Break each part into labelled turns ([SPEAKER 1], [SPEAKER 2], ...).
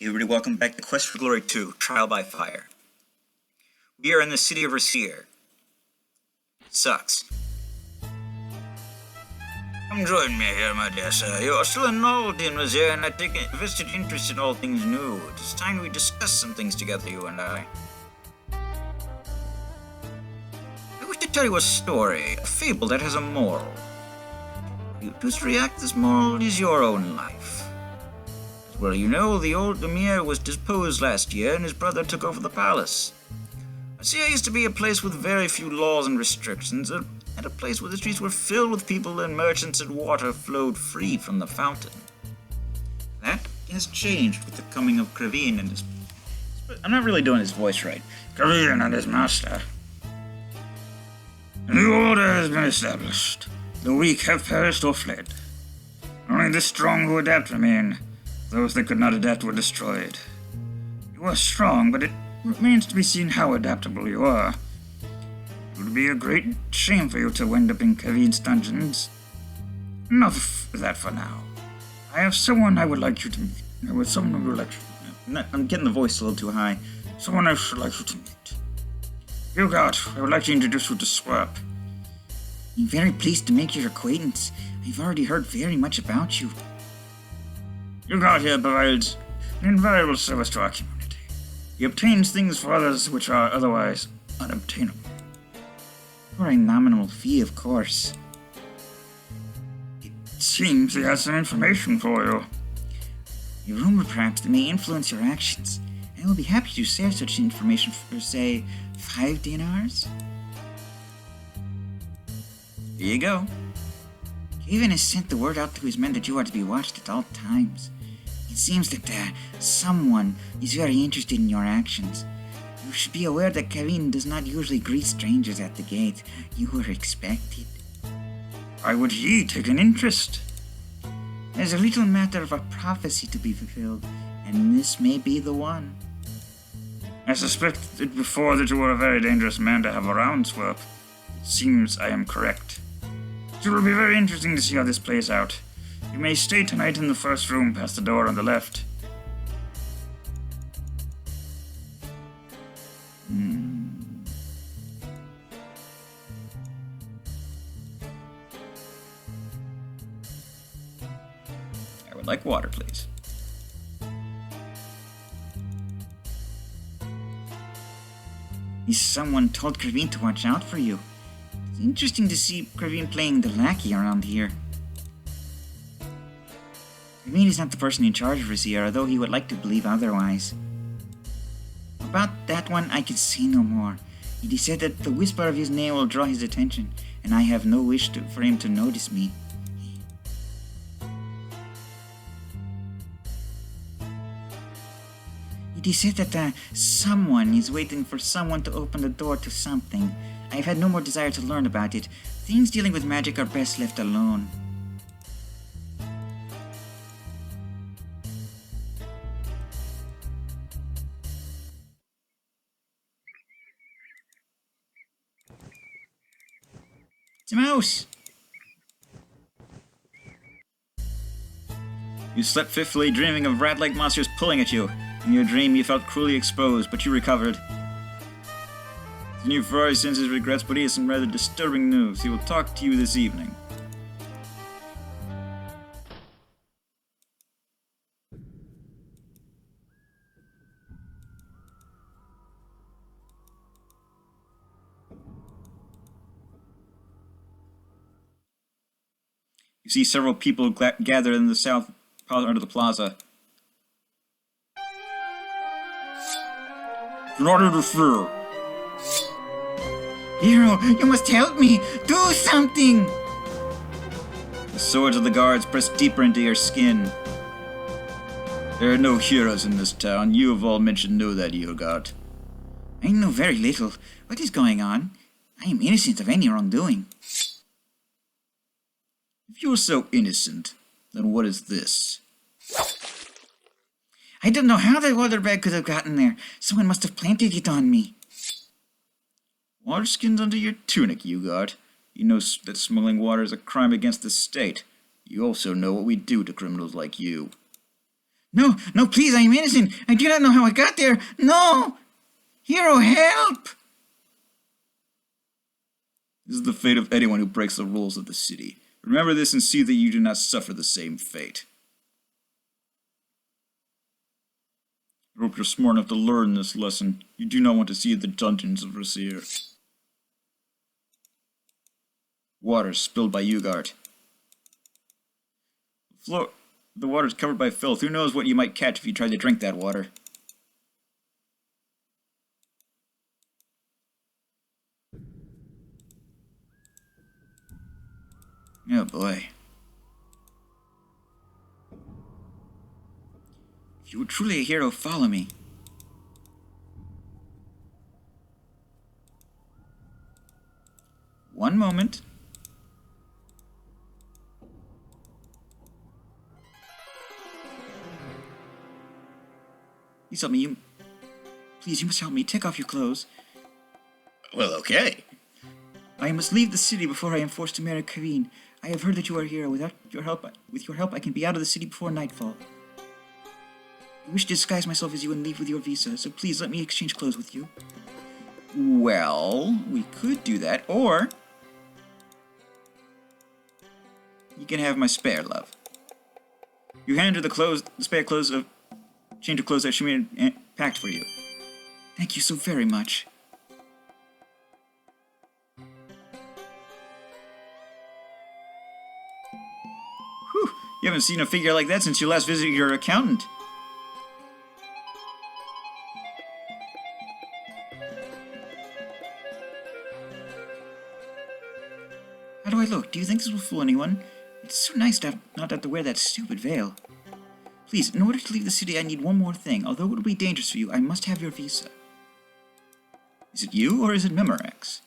[SPEAKER 1] Hey everybody, welcome back to Quest for Glory 2, Trial by Fire. We are in the city of Rasir. Sucks. Come join me here, my dear sir. You are still a novelty in Rasir, and I take a vested interest in all things new. It is time we discuss some things together, you and I. I wish to tell you a story, a fable that has a moral. You just react this moral is your own life. Well, you know, the old Emir was deposed last year, and his brother took over the palace. Rasir used to be a place with very few laws and restrictions, and a place where the streets were filled with people and merchants and water flowed free from the fountain. That has changed with the coming of Kraveen and his... I'm not really doing his voice right. Kraveen and his master. A new order has been established. The weak have perished or fled. Only the strong who adapt remain. Those that could not adapt were destroyed. You are strong, but it remains to be seen how adaptable you are. It would be a great shame for you to wind up in Kraveen's dungeons. Enough of that for now. I have someone I would like you to meet. I'm getting the voice a little too high. Someone I should like you to meet. Hugart, I would like to introduce you to Swerp.
[SPEAKER 2] I'm very pleased to make your acquaintance. I've already heard very much about you.
[SPEAKER 1] Hugart here provides an invaluable service to our community. He obtains things for others which are otherwise unobtainable.
[SPEAKER 2] For a nominal fee, of course.
[SPEAKER 1] It seems he has some information for you.
[SPEAKER 2] A rumor, perhaps, that may influence your actions. I will be happy to share such information for, say, 5 dinars.
[SPEAKER 1] Here you go.
[SPEAKER 2] Kavin has sent the word out to his men that you are to be watched at all times. It seems that someone is very interested in your actions. You should be aware that Kavin does not usually greet strangers at the gate. You are expected.
[SPEAKER 1] Why would he take an interest?
[SPEAKER 2] There's a little matter of a prophecy to be fulfilled, and this may be the one.
[SPEAKER 1] I suspected before that you were a very dangerous man to have around, Swerp. It seems I am correct. It will be very interesting to see how this plays out. You may stay tonight in the first room past the door on the left. I would like water, please.
[SPEAKER 2] Someone told Kraveen to watch out for you. It's interesting to see Kraveen playing the lackey around here. Kraveen is not the person in charge of Rasir, although he would like to believe otherwise. About that one, I can say no more. It is said that the whisper of his name will draw his attention, and I have no wish for him to notice me. It is said that someone is waiting for someone to open the door to something. I have had no more desire to learn about it. Things dealing with magic are best left alone. It's a mouse!
[SPEAKER 1] You slept fitfully, dreaming of rat-like monsters pulling at you. In your dream, you felt cruelly exposed, but you recovered. The new Ferrari sends his regrets, but he has some rather disturbing news. He will talk to you this evening. You see several people gathered in the south part of the plaza. Do not interfere.
[SPEAKER 2] Hero, you must help me! Do something!
[SPEAKER 1] The swords of the guards press deeper into your skin. There are no heroes in this town. You of all men should know that, Hugart.
[SPEAKER 2] I know very little. What is going on? I am innocent of any wrongdoing.
[SPEAKER 1] If you are so innocent, then what is this?
[SPEAKER 2] I don't know how that water bag could have gotten there. Someone must have planted it on me.
[SPEAKER 1] Water skins under your tunic, Hugart. You know that smuggling water is a crime against the state. You also know what we do to criminals like you.
[SPEAKER 2] No, no, please, I am innocent. I do not know how I got there. No! Hero, help!
[SPEAKER 1] This is the fate of anyone who breaks the rules of the city. Remember this and see that you do not suffer the same fate. I hope you're smart enough to learn this lesson. You do not want to see the dungeons of Rasir. Water spilled by Ugart. The water is covered by filth. Who knows what you might catch if you tried to drink that water? Oh boy. If you were truly a hero, follow me. One moment. Please help me. Please, you must help me. Take off your clothes. Well, okay. I must leave the city before I am forced to marry Kaveen. I have heard that you are a hero. With your help, I can be out of the city before nightfall. I wish to disguise myself as you and leave with your visa, so please let me exchange clothes with you. Well, we could do that, or you can have my spare, love. You hand her the spare clothes of change of clothes that she packed for you. Thank you so very much. Whew, you haven't seen a figure like that since you last visited your accountant. How do I look? Do you think this will fool anyone? It's so nice to not have to wear that stupid veil. Please, in order to leave the city, I need one more thing. Although it will be dangerous for you, I must have your visa. Is it you, or is it Memorex?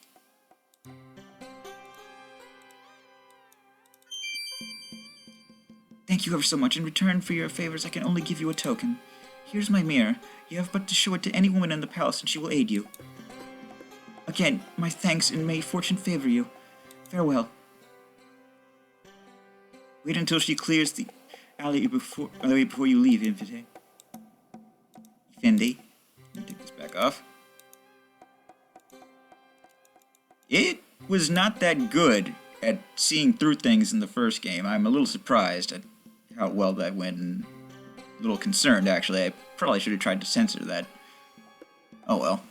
[SPEAKER 1] Thank you ever so much. In return for your favors, I can only give you a token. Here's my mirror. You have but to show it to any woman in the palace, and she will aid you. Again, my thanks, and may fortune favor you. Farewell. Wait until she clears the alley before you leave, Effendi. Let me take this back off. It was not that good at seeing through things in the first game. I'm a little surprised at how well that went, and a little concerned, actually. I probably should have tried to censor that. Oh well.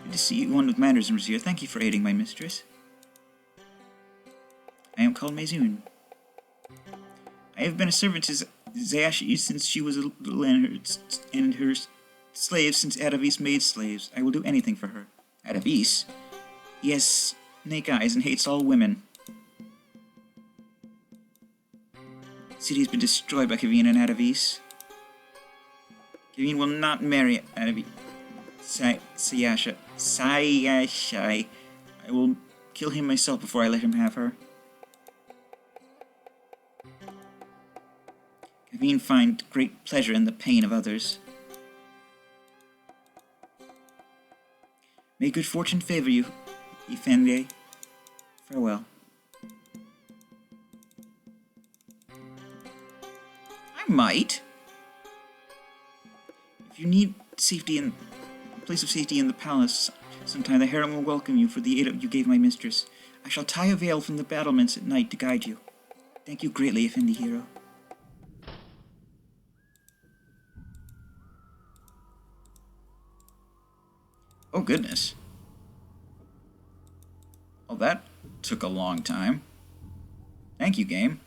[SPEAKER 1] Good to see one with manners, Monsieur. Thank you for aiding my mistress. I am called Mezun. I have been a servant to Zayashi since she was little, and her slave since Adavis made slaves. I will do anything for her. Adavis? He has snake eyes and hates all women. The city has been destroyed by Kaveen and Adavis. Kaveen will not marry Adavis. Sayashai. I will kill him myself before I let him have her. Kaveen find great pleasure in the pain of others. May good fortune favor you, Effendi. Farewell. I might. If you need safety in a place of safety in the palace, sometime the harem will welcome you for the aid you gave my mistress. I shall tie a veil from the battlements at night to guide you. Thank you greatly, Effendi hero. Oh, goodness. Well, that took a long time. Thank you, game.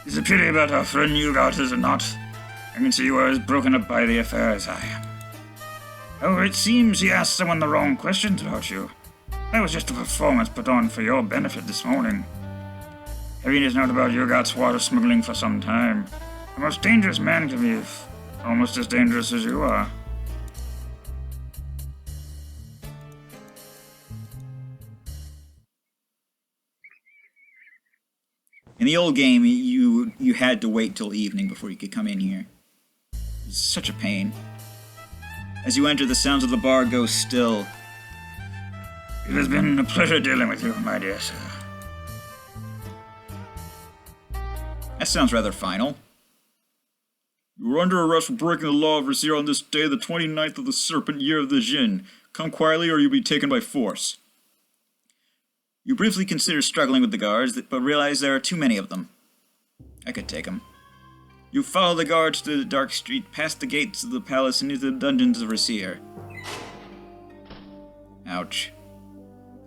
[SPEAKER 1] It's a pity about our friend Ugart, is it not? I can see you are as broken up by the affair as I am. However, it seems he asked someone the wrong questions about you. That was just a performance put on for your benefit this morning. Kaveen has known about Ugart's water smuggling for some time. The most dangerous man can be almost as dangerous as you are. In the old game, you had to wait till evening before you could come in here. It's such a pain. As you enter, the sounds of the bar go still.
[SPEAKER 2] It has been a pleasure dealing with you, my dear sir.
[SPEAKER 1] That sounds rather final. You are under arrest for breaking the law of Rasir on this day, the 29th of the Serpent Year of the Jinn. Come quietly or you'll be taken by force. You briefly consider struggling with the guards, but realize there are too many of them. I could take them. You follow the guards through the dark street, past the gates of the palace, and into the dungeons of Rasir. Ouch.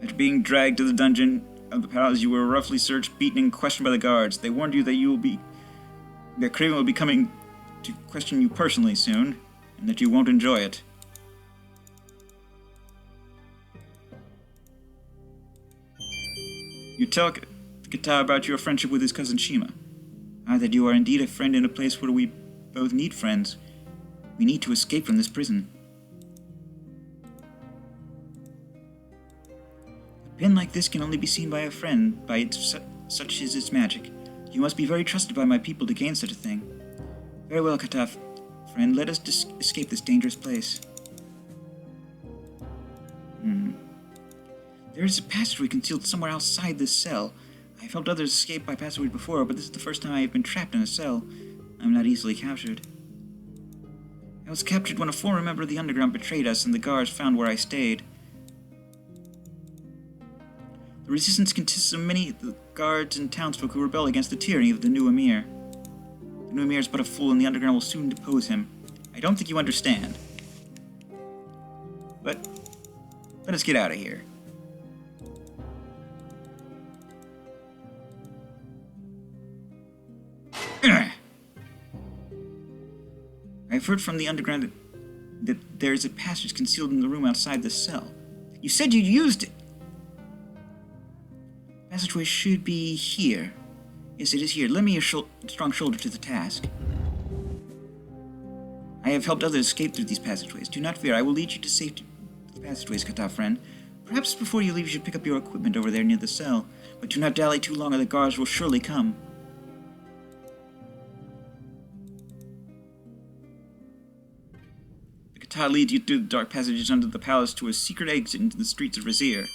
[SPEAKER 1] After being dragged to the dungeon of the palace, you were roughly searched, beaten, and questioned by the guards. They warned you that Craven will be coming to question you personally soon, and that you won't enjoy it. You tell Kata about your friendship with his cousin Shima. That you are indeed a friend in a place where we both need friends. We need to escape from this prison. A pin like this can only be seen by a friend, such is its magic. You must be very trusted by my people to gain such a thing. Very well, Kata, friend, let us escape this dangerous place. There is a passageway concealed somewhere outside this cell. I've helped others escape by passageway before, but this is the first time I have been trapped in a cell. I'm not easily captured. I was captured when a former member of the Underground betrayed us and the guards found where I stayed. The resistance consists of many guards and townsfolk who rebel against the tyranny of the new Emir. The new Emir is but a fool and the Underground will soon depose him. I don't think you understand. But let us get out of here. I've heard from the Underground that there is a passage concealed in the room outside the cell. You said you used it! Passageway should be here. Yes, it is here. Lend me your strong shoulder to the task. I have helped others escape through these passageways. Do not fear, I will lead you to safety through the passageways, Kata friend. Perhaps before you leave you should pick up your equipment over there near the cell. But do not dally too long or the guards will surely come. Kata leads you through the dark passages under the palace to a secret exit into the streets of Rasir.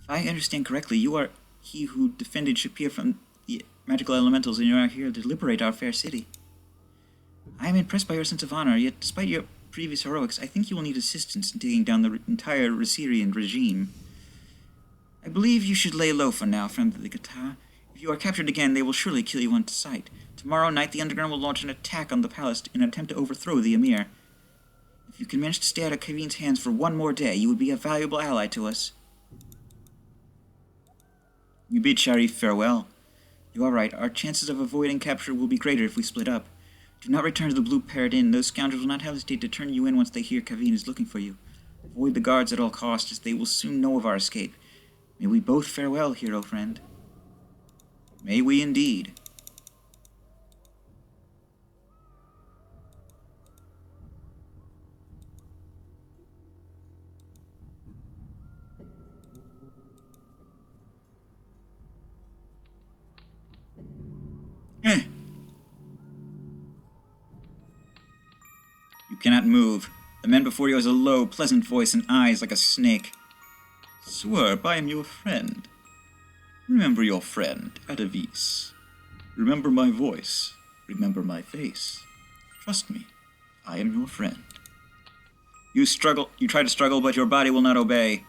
[SPEAKER 1] If I understand correctly, you are he who defended Shapir from the magical elementals, and you are here to liberate our fair city. I am impressed by your sense of honor, yet despite your previous heroics, I think you will need assistance in taking down the entire Rasirian regime. I believe you should lay low for now, friend of the Kata. If you are captured again, they will surely kill you on sight. Tomorrow night, the Underground will launch an attack on the palace in an attempt to overthrow the Emir. If you can manage to stay out of Kavin's hands for one more day, you would be a valuable ally to us. You bid Sharif farewell. You are right. Our chances of avoiding capture will be greater if we split up. Do not return to the Blue Parrot Inn. Those scoundrels will not hesitate to turn you in once they hear Kavin is looking for you. Avoid the guards at all costs, as they will soon know of our escape. May we both farewell, hero friend. May we indeed. You cannot move. The man before you has a low, pleasant voice and eyes like a snake. Swerp, I am your friend. Remember your friend, Adavis. Remember my voice. Remember my face. Trust me, I am your friend. You try to struggle, but your body will not obey.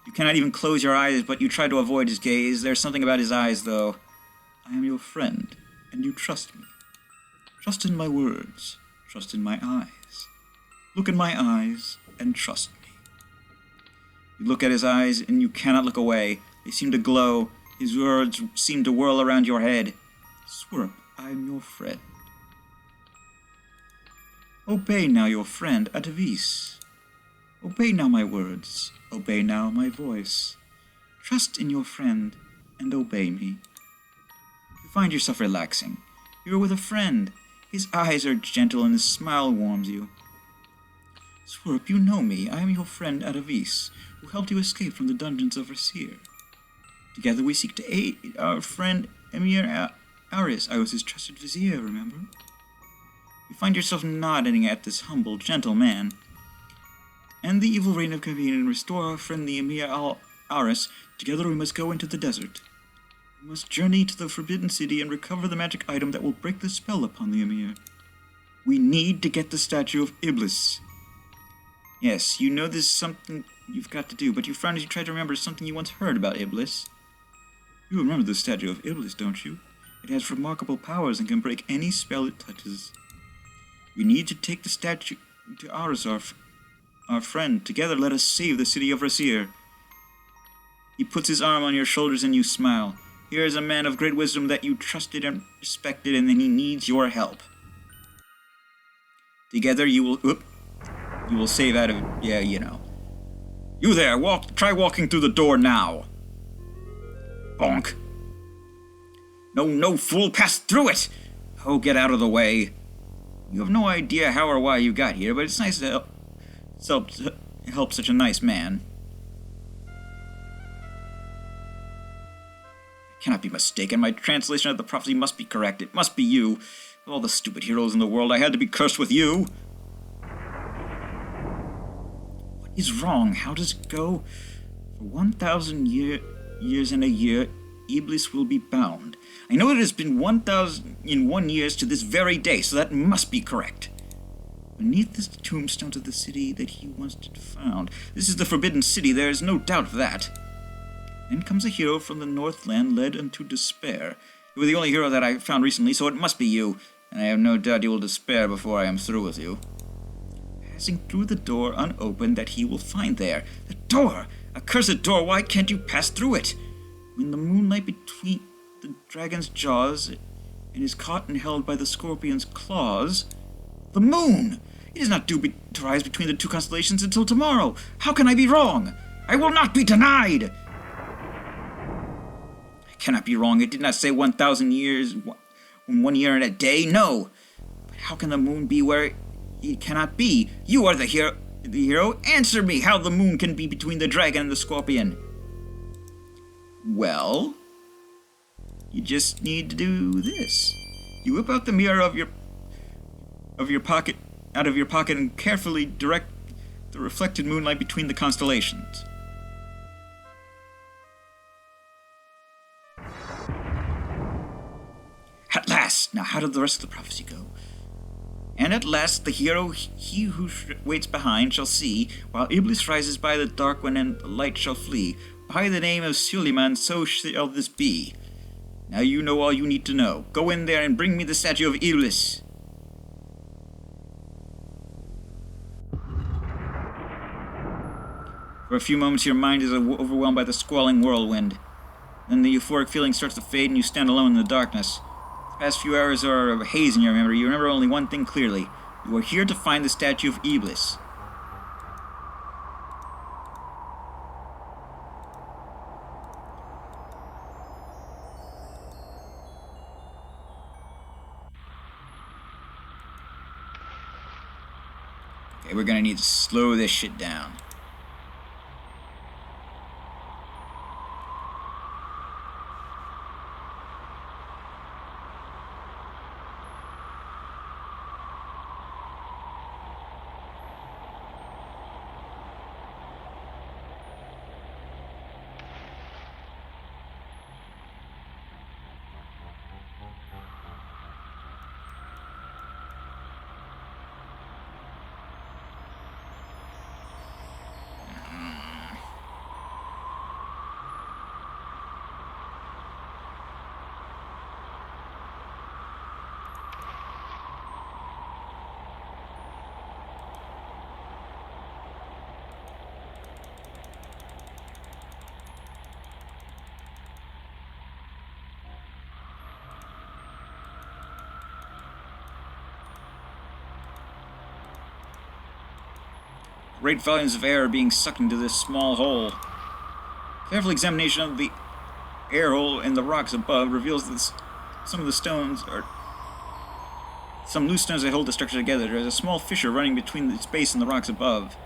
[SPEAKER 1] You cannot even close your eyes, but you try to avoid his gaze. There's something about his eyes, though. I am your friend, and you trust me. Trust in my words. Trust in my eyes. Look in my eyes, and trust me. You look at his eyes, and you cannot look away. They seem to glow. His words seem to whirl around your head. Swerp, I am your friend. Obey now your friend, Adavis. Obey now my words. Obey now my voice. Trust in your friend, and obey me. You find yourself relaxing. You are with a friend. His eyes are gentle, and his smile warms you. Swerp, you know me. I am your friend Adavis, who helped you escape from the dungeons of Rasir. Together we seek to aid our friend Emir Aris. I was his trusted vizier, remember? You find yourself nodding at this humble, gentle man.
[SPEAKER 2] End the evil reign of Kaveen and restore our friend the Emir Al-Aris. Together we must go into the desert. We must journey to the Forbidden City and recover the magic item that will break the spell upon the Emir. We need to get the statue of Iblis. Yes, you know this is something you've got to do, but you frown as you try to remember something you once heard about Iblis. You remember the statue of Iblis, don't you? It has remarkable powers and can break any spell it touches. We need to take the statue to Aris, our friend. Together let us save the city of Rasir. He puts his arm on your shoulders and you smile. Here is a man of great wisdom that you trusted and respected, and then he needs your help. Together you will save out of, yeah, you know. You there, try walking through the door now. Bonk. No, fool, pass through it! Oh, get out of the way. You have no idea how or why you got here, but it's nice to help such a nice man. I cannot be mistaken. My translation of the prophecy must be correct. It must be you. Of all the stupid heroes in the world, I had to be cursed with you. What is wrong? How does it go? For 1,000 years and a year, Iblis will be bound. I know it has been 1,001 years to this very day, so that must be correct. Beneath the tombstones of the city that he once found. This is the Forbidden City, there is no doubt of that. Then comes a hero from the Northland led unto despair. You were the only hero that I found recently, so it must be you, and I have no doubt you will despair before I am through with you. Passing through the door unopened that he will find there. The door! A cursed door, why can't you pass through it? When the moonlight between the dragon's jaws and is caught and held by the scorpion's claws... The moon! It is not due to rise between the two constellations until tomorrow. How can I be wrong? I will not be denied! I cannot be wrong. It did not say 1,000 years, 1 year and a day. No. But how can the moon be where it cannot be? You are the hero. Answer me how the moon can be between the dragon and the scorpion. Well, you just need to do this. You whip out the mirror out of your pocket and carefully direct the reflected moonlight between the constellations. At last! Now how did the rest of the prophecy go? And at last the hero, he who waits behind, shall see, while Iblis rises by the dark one and the light shall flee. By the name of Suleiman, so shall this be. Now you know all you need to know. Go in there and bring me the statue of Iblis. For a few moments your mind is overwhelmed by the squalling whirlwind. Then the euphoric feeling starts to fade and you stand alone in the darkness. The past few hours are a haze in your memory. You remember only one thing clearly. You are here to find the statue of Iblis. Okay, we're gonna need to slow this shit down. Great volumes of air are being sucked into this small hole. Careful examination of the air hole in the rocks above reveals that some loose stones that hold the structure together. There is a small fissure running between its base and the rocks above.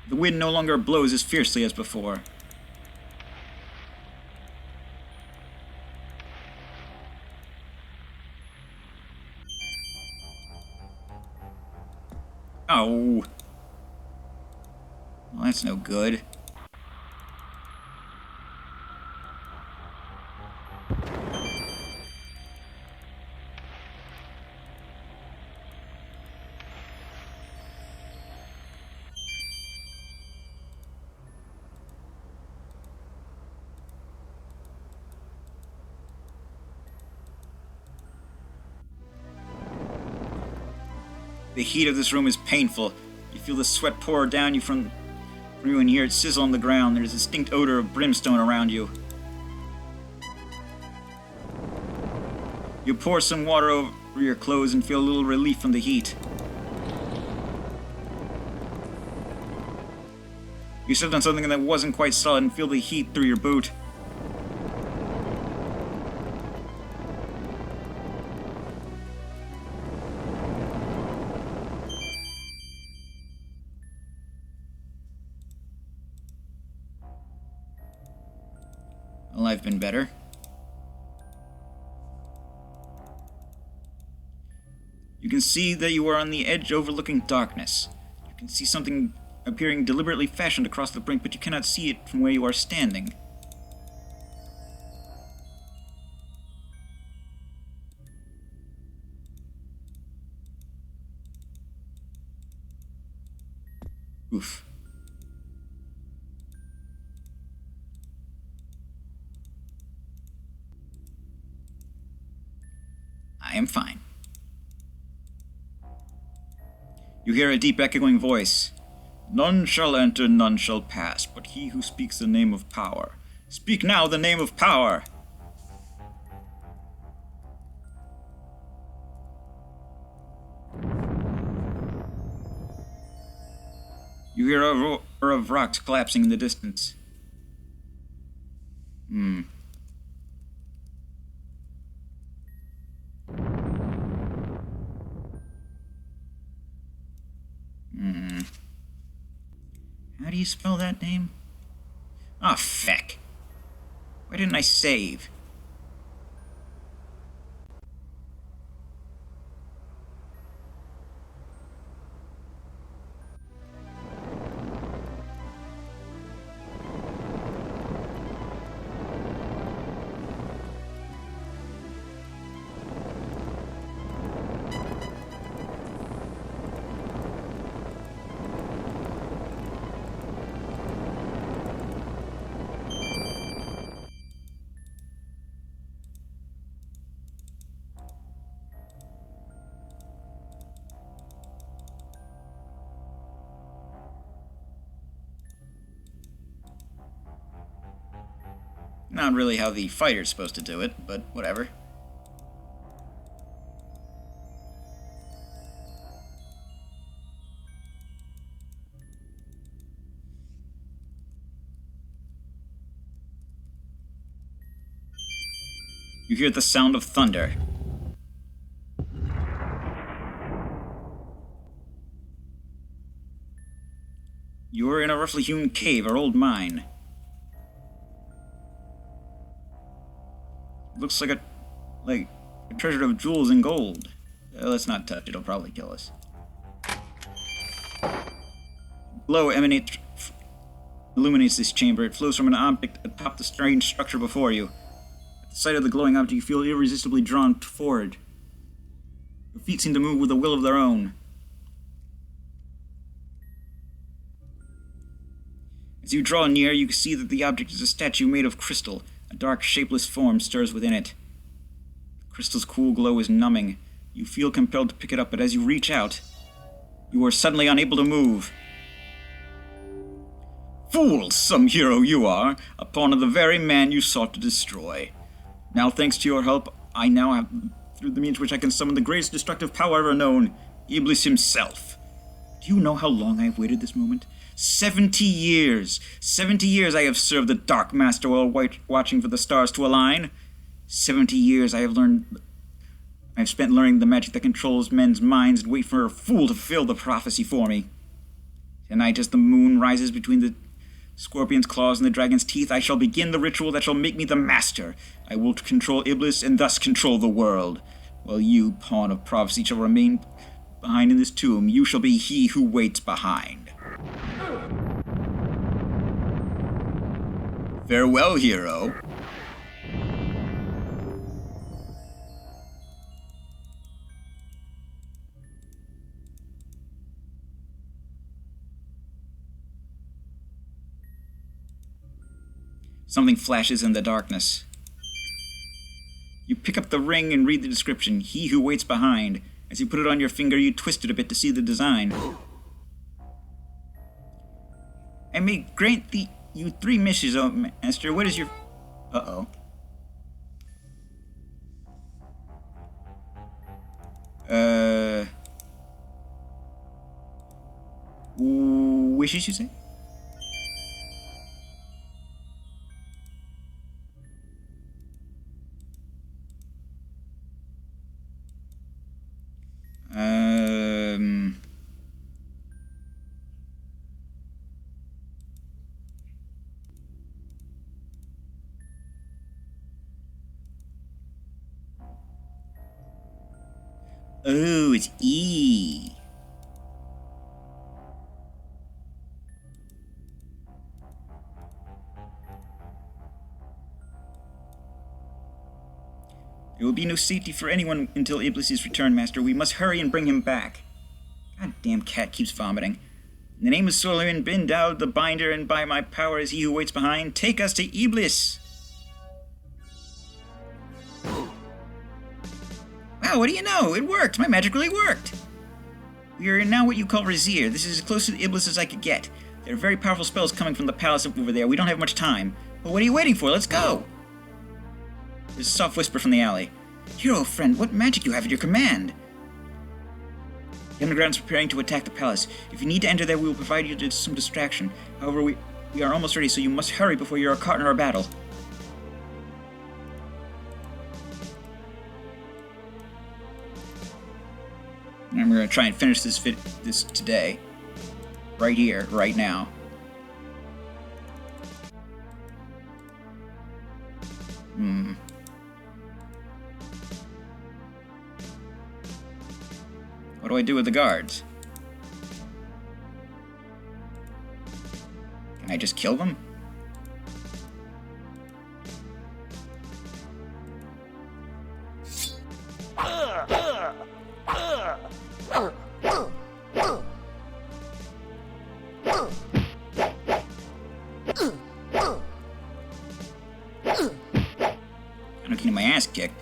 [SPEAKER 1] The wind no longer blows as fiercely as before. Oh. Well, that's no good. The heat of this room is painful. You feel the sweat pour down you from you and hear it sizzle on the ground. There's a distinct odor of brimstone around you. You pour some water over your clothes and feel a little relief from the heat. You stepped on something that wasn't quite solid and feel the heat through your boot. Well, I've been better. You can see that you are on the edge overlooking darkness. You can see something appearing deliberately fashioned across the brink, but you cannot see it from where you are standing. Oof. I am fine. You hear a deep echoing voice. None shall enter, none shall pass, but he who speaks the name of power. Speak now the name of power! You hear a roar of rocks collapsing in the distance. How do you spell that name? Ah, feck. Why didn't I save? Not really how the fighter's supposed to do it, but whatever. You hear the sound of thunder. You are in a roughly hewn cave or old mine. Looks like a treasure of jewels and gold. Let's not touch it, it'll probably kill us. Glow illuminates this chamber. It flows from an object atop the strange structure before you. At the sight of the glowing object, you feel irresistibly drawn forward. Your feet seem to move with a will of their own. As you draw near, you see that the object is a statue made of crystal. A dark, shapeless form stirs within it. The crystal's cool glow is numbing. You feel compelled to pick it up, but as you reach out, you are suddenly unable to move. Fool, some hero you are, a pawn of the very man you sought to destroy. Now, thanks to your help, I now have, through the means which I can summon the greatest destructive power ever known, Iblis himself. Do you know how long I have waited this moment? 70 years! 70 years I have served the Dark Master while watching for the stars to align. 70 years I have spent learning the magic that controls men's minds and wait for a fool to fulfill the prophecy for me. Tonight, as the moon rises between the scorpion's claws and the dragon's teeth, I shall begin the ritual that shall make me the master. I will control Iblis and thus control the world. While you, pawn of prophecy, shall remain behind in this tomb, you shall be he who waits behind. Farewell, hero. Something flashes in the darkness. You pick up the ring and read the description. He who waits behind. As you put it on your finger, you twist it a bit to see the design. I may grant you 3 wishes, oh master. What is your... Uh-oh. Wishes, you say? Oh, it's E. There will be no safety for anyone until Iblis' return, Master. We must hurry and bring him back. Goddamn cat keeps vomiting. In the name of Suleiman bin Daud the Binder, and by my power as he who waits behind, take us to Iblis! Wow, what do you know? It worked! My magic really worked! We are now what you call Razir. This is as close to the Iblis as I could get. There are very powerful spells coming from the palace over there. We don't have much time. But what are you waiting for? Let's go! There's a soft whisper from the alley. Hero friend, what magic you have at your command? The underground is preparing to attack the palace. If you need to enter there, we will provide you with some distraction. However, we are almost ready, so you must hurry before you are caught in our battle. And I'm going to try and finish this today. Right here, right now. What do I do with the guards? Can I just kill them? I'm getting my ass kicked.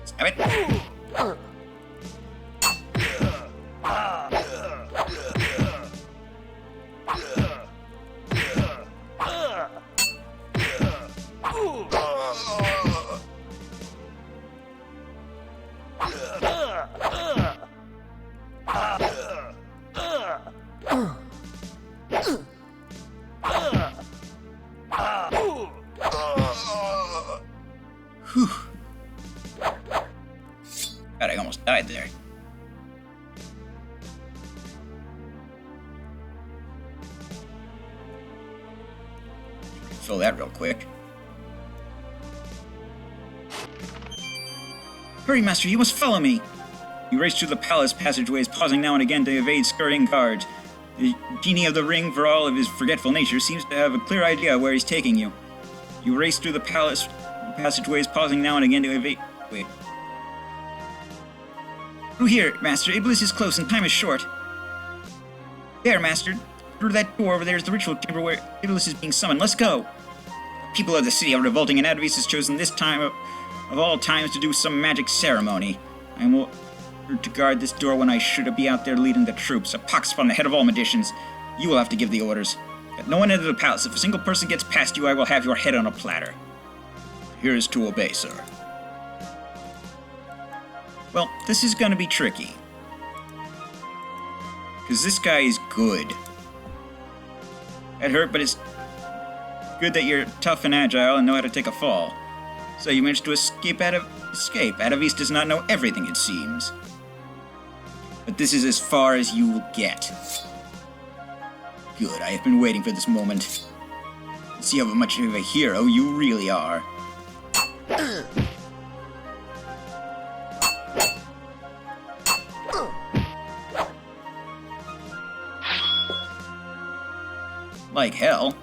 [SPEAKER 1] Stab it. Whew. God, I almost died there. Fill that real quick. Hurry, Master, you must follow me! You race through the palace passageways, pausing now and again to evade skirting guards. The genie of the ring, for all of his forgetful nature, seems to have a clear idea where he's taking you. You race through the palace passageways, pausing now and again to evade... Wait. Through here, Master. Iblis is close and time is short. There, Master. Through that door over there is the ritual chamber where Iblis is being summoned. Let's go! People of the city are revolting, and Advis has chosen this time of all times to do some magic ceremony. I will to guard this door when I should be out there leading the troops. A pox upon the head of all magicians. You will have to give the orders. Let no one enter the palace. If a single person gets past you, I will have your head on a platter. Here is to obey, sir. Well, this is gonna be tricky. Because this guy is good. That hurt, but it's good that you're tough and agile and know how to take a fall. So you managed to escape. Adavis does not know everything, it seems. But this is as far as you will get. Good, I have been waiting for this moment. Let's see how much of a hero you really are. Like hell.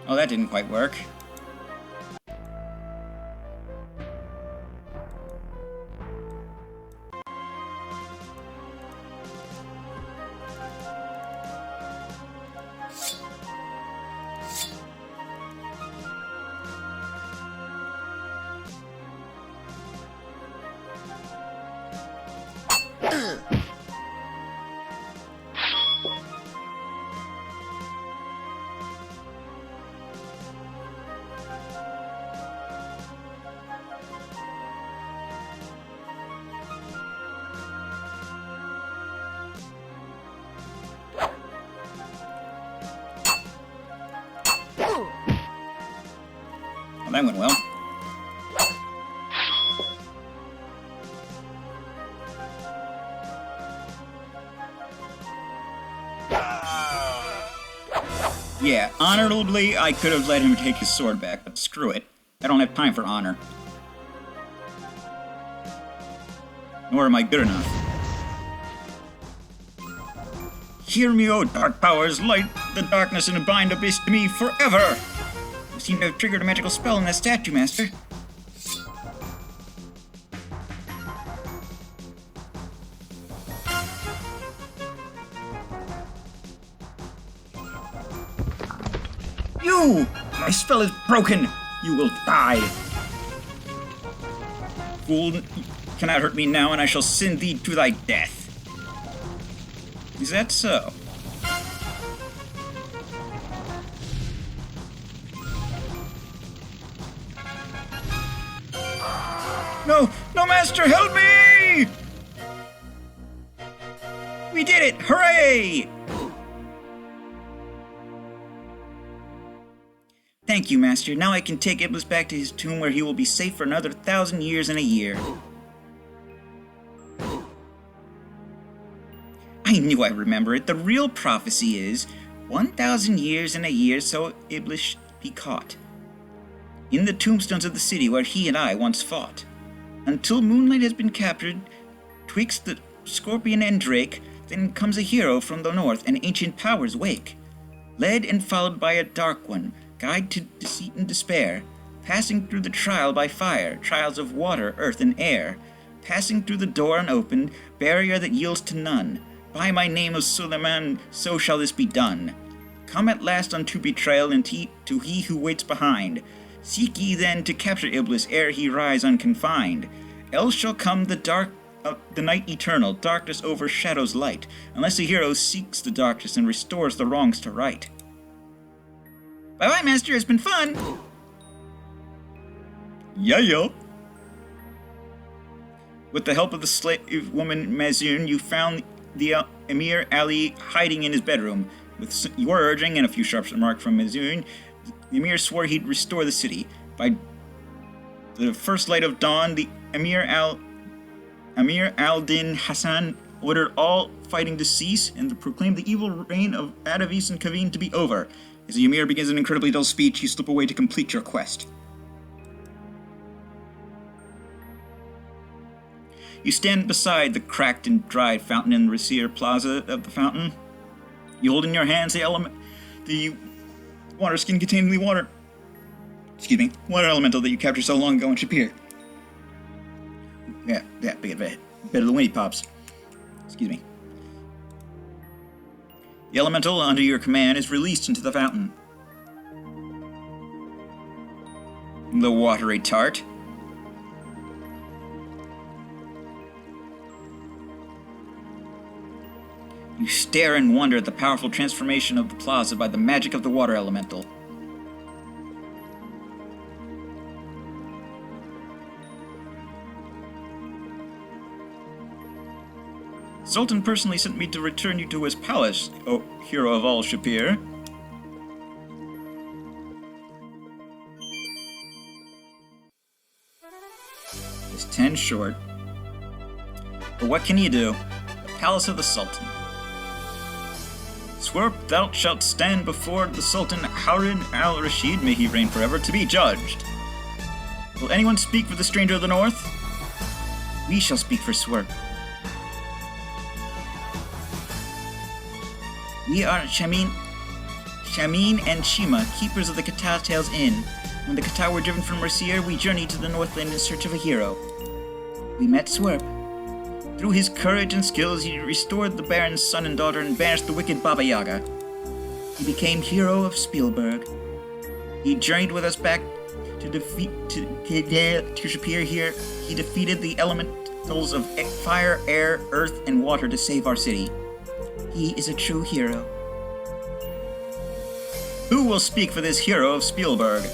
[SPEAKER 1] Oh, that didn't quite work. Well, that went well. Yeah, honorably, I could have let him take his sword back, but screw it. I don't have time for honor. Nor am I good enough. Hear me, O dark powers, light the darkness and bind abyss to me forever! You seem to have triggered a magical spell in that statue, Master. You! My spell is broken! You will die! Fool, you cannot hurt me now, and I shall send thee to thy death. Is that so? No! No, Master, help me! We did it! Hooray! Thank you, Master. Now I can take Iblis back to his tomb where he will be safe for another 1,000 years and a year. I knew I'd remember it. The real prophecy is 1,000 years and a year so Iblis be caught. In the tombstones of the city where he and I once fought. Until Moonlight has been captured, twixt the Scorpion and Drake, then comes a hero from the north and ancient powers wake. Led and followed by a dark one, guide to deceit and despair, passing through the trial by fire, trials of water, earth, and air, passing through the door unopened, barrier that yields to none. By my name of Suleiman, so shall this be done. Come at last unto betrayal, and to he who waits behind. Seek ye then to capture Iblis ere he rise unconfined. Else shall come the night eternal, darkness overshadows light, unless a hero seeks the darkness and restores the wrongs to right. Bye-bye, Master, it's been fun! Yeah. With the help of the slave woman Mazun, you found the Emir Ali hiding in his bedroom. With your urging and a few sharp remarks from Mazun, the Emir swore he'd restore the city. By the first light of dawn, the Emir al-Din Hassan
[SPEAKER 3] ordered all fighting to cease and to proclaim the evil reign of Adavis and Kaveen to be over. As the Ymir begins an incredibly dull speech, you slip away to complete your quest. You stand beside the cracked and dried fountain in the Rasir Plaza of the fountain. You hold in your hands the water skin containing the water elemental that you captured so long ago in Shapir. Yeah, bit of the Winnie Pops. Excuse me. The elemental under your command is released into the fountain. The watery tart. You stare in wonder at the powerful transformation of the plaza by the magic of the water elemental. Sultan personally sent me to return you to his palace, O hero of all Shapir. It's 10 short. But what can you do? The palace of the Sultan. Swerp, thou shalt stand before the Sultan Harun al-Rashid, may he reign forever, to be judged. Will anyone speak for the stranger of the north?
[SPEAKER 2] We shall speak for Swerp. We are Shamin and Shima, keepers of the Kata Tales Inn. When the Kata were driven from Rasir, we journeyed to the Northland in search of a hero. We met Swerp. Through his courage and skills, he restored the Baron's son and daughter and banished the wicked Baba Yaga. He became hero of Spielberg. He journeyed with us back to Shapir here. He defeated the elementals of fire, air, earth, and water to save our city. He is a true hero.
[SPEAKER 3] Who will speak for this hero of Spielberg?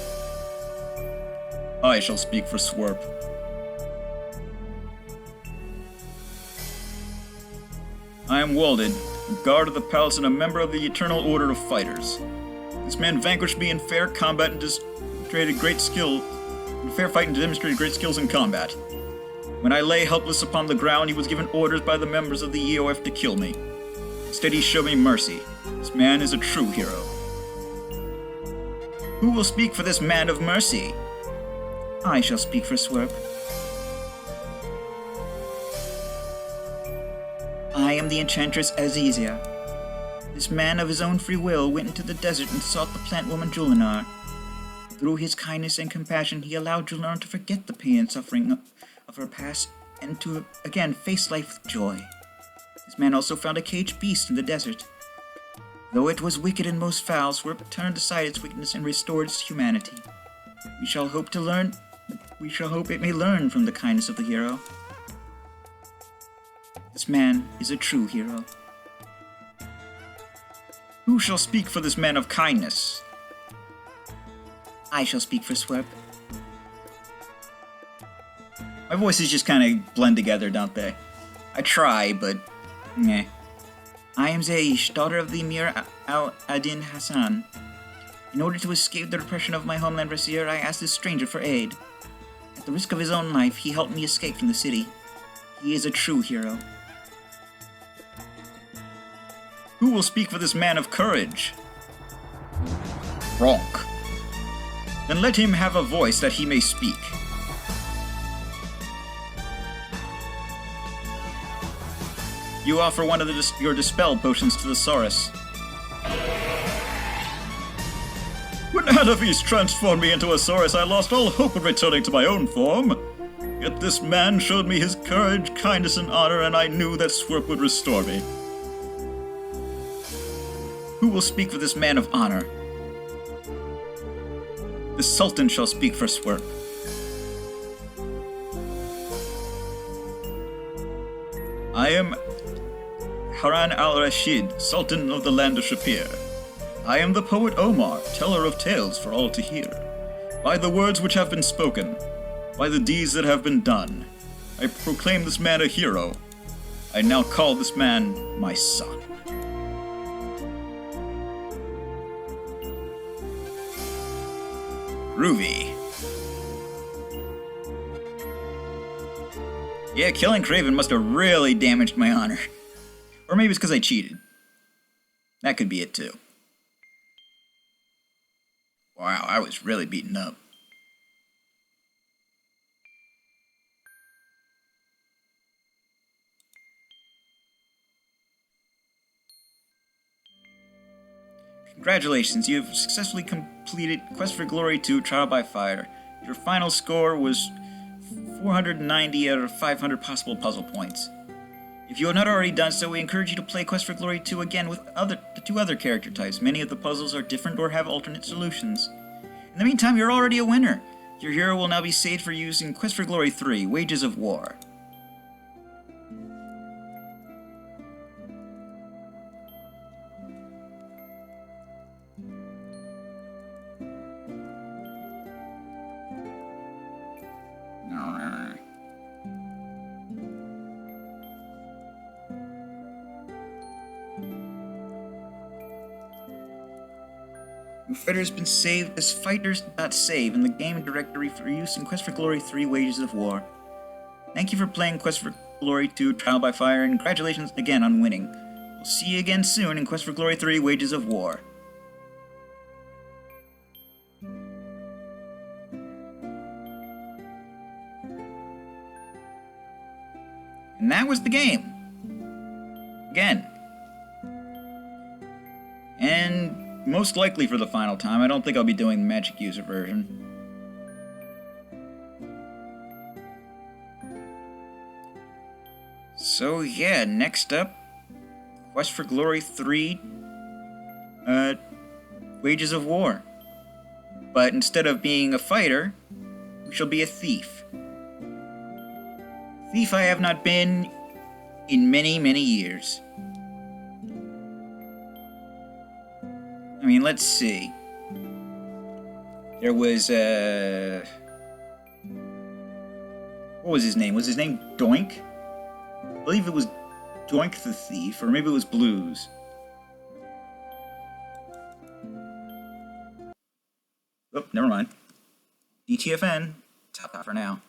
[SPEAKER 3] I shall speak for Swerp. I am Walded, guard of the palace and a member of the Eternal Order of Fighters. This man vanquished me in fair combat and demonstrated great skill. In fair fight and demonstrated great skills in combat. When I lay helpless upon the ground, he was given orders by the members of the EOF to kill me. Instead, he showed me mercy. This man is a true hero. Who will speak for this man of mercy?
[SPEAKER 2] I shall speak for Swerp. I am the enchantress Azizia. This man of his own free will went into the desert and sought the plant woman Julinar. Through his kindness and compassion, he allowed Julinar to forget the pain and suffering of her past and to again face life with joy. This man also found a caged beast in the desert. Though it was wicked and most foul, Swerp turned aside its wickedness and restored its humanity. We shall hope it may learn from the kindness of the hero. This man is a true hero.
[SPEAKER 3] Who shall speak for this man of kindness?
[SPEAKER 2] I shall speak for Swerp.
[SPEAKER 3] My voices just kind of blend together, don't they? I try, but meh.
[SPEAKER 2] I am Zaish, daughter of the Emir al-Adin Hassan. In order to escape the repression of my homeland Rasir, I asked this stranger for aid. At the risk of his own life, he helped me escape from the city. He is a true hero.
[SPEAKER 3] Who will speak for this man of courage? Ronk. Then let him have a voice that he may speak. You offer one of your dispel potions to the Saurus. When Adavis transformed me into a Saurus, I lost all hope of returning to my own form. Yet this man showed me his courage, kindness, and honor, and I knew that Swerp would restore me. Who will speak for this man of honor? The Sultan shall speak for Swerp. I am Harun al-Rashid, Sultan of the land of Shapir. I am the poet Omar, teller of tales for all to hear. By the words which have been spoken, by the deeds that have been done, I proclaim this man a hero. I now call this man my son. Groovy. Yeah, killing Craven must have really damaged my honor. Or maybe it's because I cheated. That could be it too. Wow, I was really beaten up. Congratulations, you have successfully completed Quest for Glory 2 Trial by Fire. Your final score was 490 out of 500 possible puzzle points. If you have not already done so, we encourage you to play Quest for Glory 2 again with the two other character types. Many of the puzzles are different or have alternate solutions. In the meantime, you're already a winner. Your hero will now be saved for use in Quest for Glory 3, Wages of War. Your fighter has been saved as fighters.save in the game directory for use in Quest for Glory 3 Wages of War. Thank you for playing Quest for Glory 2 Trial by Fire, and congratulations again on winning. We'll see you again soon in Quest for Glory 3 Wages of War. And that was the game. Again. And most likely for the final time. I don't think I'll be doing the Magic User version. So yeah, next up, Quest for Glory 3, Wages of War. But instead of being a fighter, we shall be a thief. Thief I have not been in many, many years. I mean, let's see. There was, what was his name? Was his name Doink? I believe it was Doink the Thief, or maybe it was Blues. Oh, never mind. DTFN. Top for now.